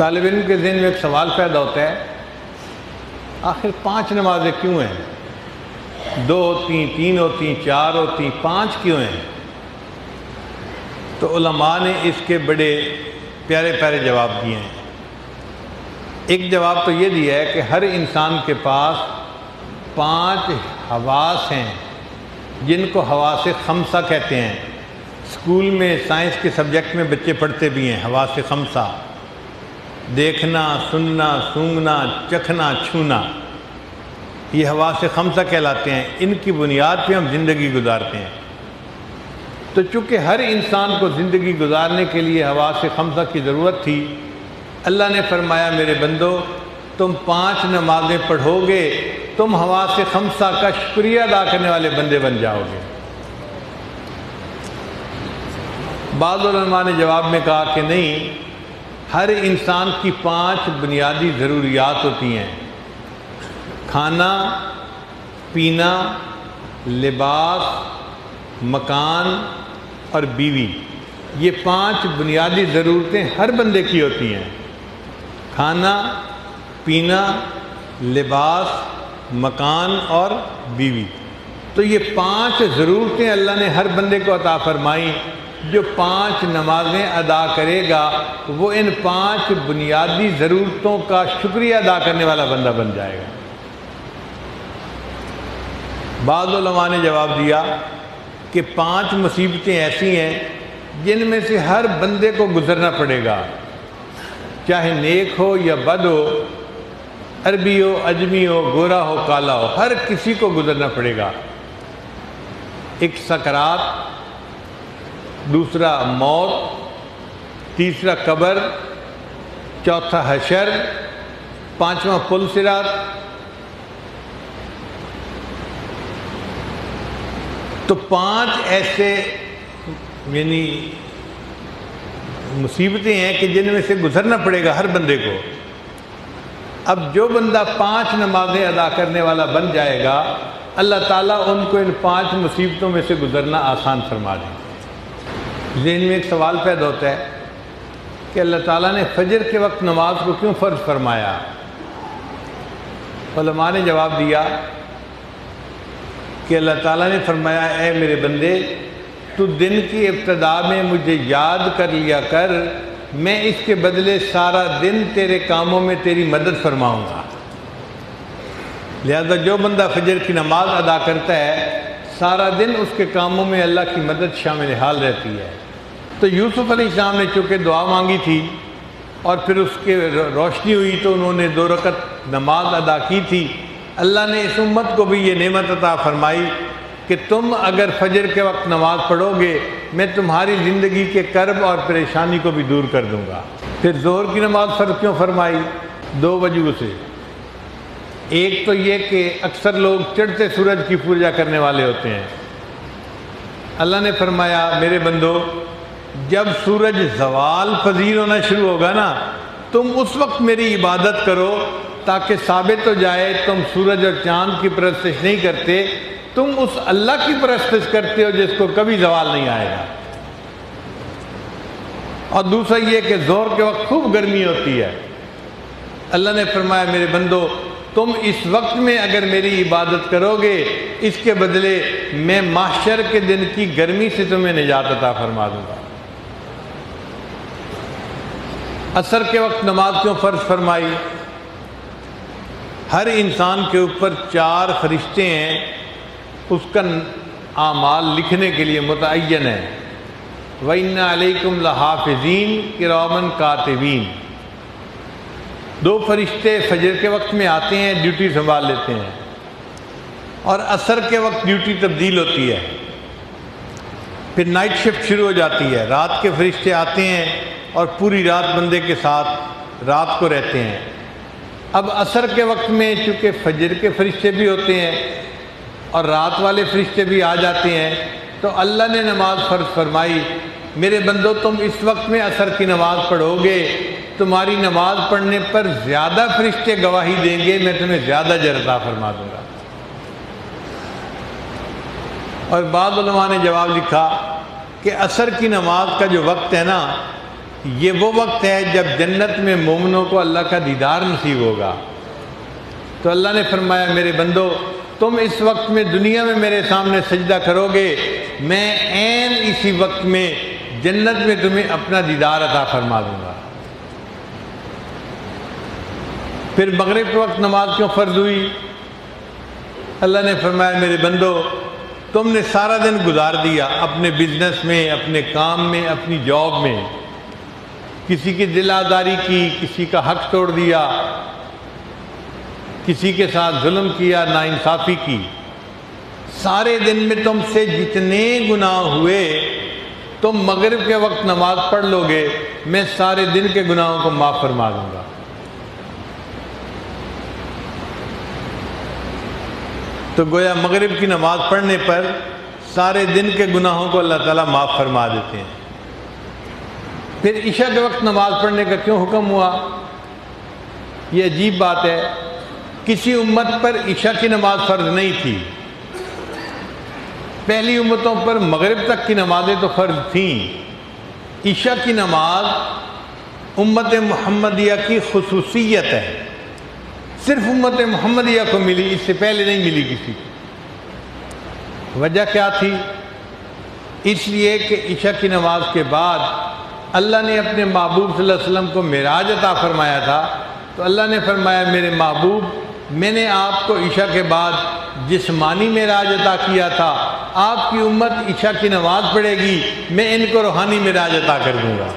طالب علم کے ذہن میں ایک سوال پیدا ہوتا ہے، آخر 5 نمازیں کیوں ہیں؟ 2 ہوتی ہیں، 3 ہوتی ہیں، 4 ہوتی ہیں، 5 کیوں ہیں؟ تو علماء نے اس کے بڑے پیارے پیارے جواب دیے ہیں۔ ایک جواب تو یہ دیا ہے کہ ہر انسان کے پاس 5 حواس ہیں جن کو حواس خمسہ کہتے ہیں۔ اسکول میں سائنس کے سبجیکٹ میں بچے پڑھتے بھی ہیں حواس خمسہ، دیکھنا، سننا، سونگھنا، چکھنا، چھونا، یہ حواس خمسہ کہلاتے ہیں۔ ان کی بنیاد پہ ہم زندگی گزارتے ہیں۔ تو چونکہ ہر انسان کو زندگی گزارنے کے لیے حواس خمسہ کی ضرورت تھی، اللہ نے فرمایا میرے بندو تم 5 نمازیں پڑھو گے، تم حواس خمسہ کا شکریہ ادا کرنے والے بندے بن جاؤ گے۔ بعض علماء نے جواب میں کہا کہ نہیں، ہر انسان کی 5 بنیادی ضروریات ہوتی ہیں: کھانا، پینا، لباس، مکان اور بیوی۔ یہ 5 بنیادی ضرورتیں ہر بندے کی ہوتی ہیں: کھانا، پینا، لباس، مکان اور بیوی۔ تو یہ 5 ضرورتیں اللہ نے ہر بندے کو عطا فرمائیں۔ جو 5 نمازیں ادا کرے گا وہ ان 5 بنیادی ضرورتوں کا شکریہ ادا کرنے والا بندہ بن جائے گا۔ بعض علماء نے جواب دیا کہ 5 مصیبتیں ایسی ہیں جن میں سے ہر بندے کو گزرنا پڑے گا، چاہے نیک ہو یا بد ہو، عربی ہو، عجمی ہو، گورا ہو، کالا ہو، ہر کسی کو گزرنا پڑے گا۔ ایک سکرات، دوسرا موت، تیسرا قبر، چوتھا حشر، 5واں پل صراط۔ تو 5 ایسے یعنی مصیبتیں ہیں کہ جن میں سے گزرنا پڑے گا ہر بندے کو۔ اب جو بندہ 5 نمازیں ادا کرنے والا بن جائے گا، اللہ تعالیٰ ان کو ان 5 مصیبتوں میں سے گزرنا آسان فرما دیں گے۔ ذہن میں ایک سوال پیدا ہوتا ہے کہ اللہ تعالیٰ نے فجر کے وقت نماز کو کیوں فرض فرمایا؟ علماء نے جواب دیا کہ اللہ تعالیٰ نے فرمایا اے میرے بندے، تو دن کی ابتدا میں مجھے یاد کر لیا کر، میں اس کے بدلے سارا دن تیرے کاموں میں تیری مدد فرماؤں گا۔ لہذا جو بندہ فجر کی نماز ادا کرتا ہے سارا دن اس کے کاموں میں اللہ کی مدد شامل حال رہتی ہے۔ تو یوسف علیہ السلام نے چونکہ دعا مانگی تھی اور پھر اس کے روشنی ہوئی تو انہوں نے 2 رکعت نماز ادا کی تھی، اللہ نے اس امت کو بھی یہ نعمت عطا فرمائی کہ تم اگر فجر کے وقت نماز پڑھو گے میں تمہاری زندگی کے کرب اور پریشانی کو بھی دور کر دوں گا۔ پھر ظہر کی نماز فرض کیوں فرمائی؟ 2 وجہ سے۔ ایک تو یہ کہ اکثر لوگ چڑھتے سورج کی پوجا کرنے والے ہوتے ہیں۔ اللہ نے فرمایا میرے بندو جب سورج زوال پذیر ہونا شروع ہوگا نا، تم اس وقت میری عبادت کرو تاکہ ثابت ہو جائے تم سورج اور چاند کی پرستش نہیں کرتے، تم اس اللہ کی پرستش کرتے ہو جس کو کبھی زوال نہیں آئے گا۔ اور دوسرا یہ کہ ظہر کے وقت خوب گرمی ہوتی ہے، اللہ نے فرمایا میرے بندو تم اس وقت میں اگر میری عبادت کرو گے اس کے بدلے میں محشر کے دن کی گرمی سے تمہیں نجات عطا فرما دوں گا۔ عصر کے وقت نماز کیوں فرض فرمائی؟ ہر انسان کے اوپر 4 فرشتے ہیں، اس کا اعمال لکھنے کے لیے متعین ہے۔ وَإِنَّ عَلَيْكُمْ لَحَافِظِينَ كِرَامًا كَاتِبِينَ۔ 2 فرشتے فجر کے وقت میں آتے ہیں، ڈیوٹی سنبھال لیتے ہیں، اور عصر کے وقت ڈیوٹی تبدیل ہوتی ہے، پھر نائٹ شفٹ شروع ہو جاتی ہے، رات کے فرشتے آتے ہیں اور پوری رات بندے کے ساتھ رات کو رہتے ہیں۔ اب عصر کے وقت میں چونکہ فجر کے فرشتے بھی ہوتے ہیں اور رات والے فرشتے بھی آ جاتے ہیں، تو اللہ نے نماز فرض فرمائی میرے بندو تم اس وقت میں عصر کی نماز پڑھو گے، تمہاری نماز پڑھنے پر زیادہ فرشتے گواہی دیں گے، میں تمہیں زیادہ اجر عطا فرما دوں گا۔ اور بعض علماء نے جواب لکھا کہ عصر کی نماز کا جو وقت ہے نا، یہ وہ وقت ہے جب جنت میں مومنوں کو اللہ کا دیدار نصیب ہوگا۔ تو اللہ نے فرمایا میرے بندو تم اس وقت میں دنیا میں میرے سامنے سجدہ کرو گے، میں عین اسی وقت میں جنت میں تمہیں اپنا دیدار عطا فرما دوں گا۔ پھر مغرب کے وقت نماز کیوں فرض ہوئی؟ اللہ نے فرمایا میرے بندو تم نے سارا دن گزار دیا اپنے بزنس میں، اپنے کام میں، اپنی جاب میں، کسی کی دل آزاری کی، کسی کا حق توڑ دیا، کسی کے ساتھ ظلم کیا، ناانصافی کی، سارے دن میں تم سے جتنے گناہ ہوئے تم مغرب کے وقت نماز پڑھ لو گے، میں سارے دن کے گناہوں کو معاف فرما دوں گا۔ تو گویا مغرب کی نماز پڑھنے پر سارے دن کے گناہوں کو اللہ تعالیٰ معاف فرما دیتے ہیں۔ پھر عشاء کے وقت نماز پڑھنے کا کیوں حکم ہوا؟ یہ عجیب بات ہے، کسی امت پر عشاء کی نماز فرض نہیں تھی، پہلی امتوں پر مغرب تک کی نمازیں تو فرض تھیں، عشاء کی نماز امت محمدیہ کی خصوصیت ہے، صرف امت محمدیہ کو ملی، اس سے پہلے نہیں ملی کسی کو۔ وجہ کیا تھی؟ اس لیے کہ عشاء کی نماز کے بعد اللہ نے اپنے محبوب صلی اللہ علیہ وسلم کو معراج عطا فرمایا تھا، تو اللہ نے فرمایا میرے محبوب میں نے آپ کو عشاء کے بعد جسمانی معراج عطا کیا تھا، آپ کی امت عشاء کی نماز پڑھے گی، میں ان کو روحانی معراج عطا کر دوں گا۔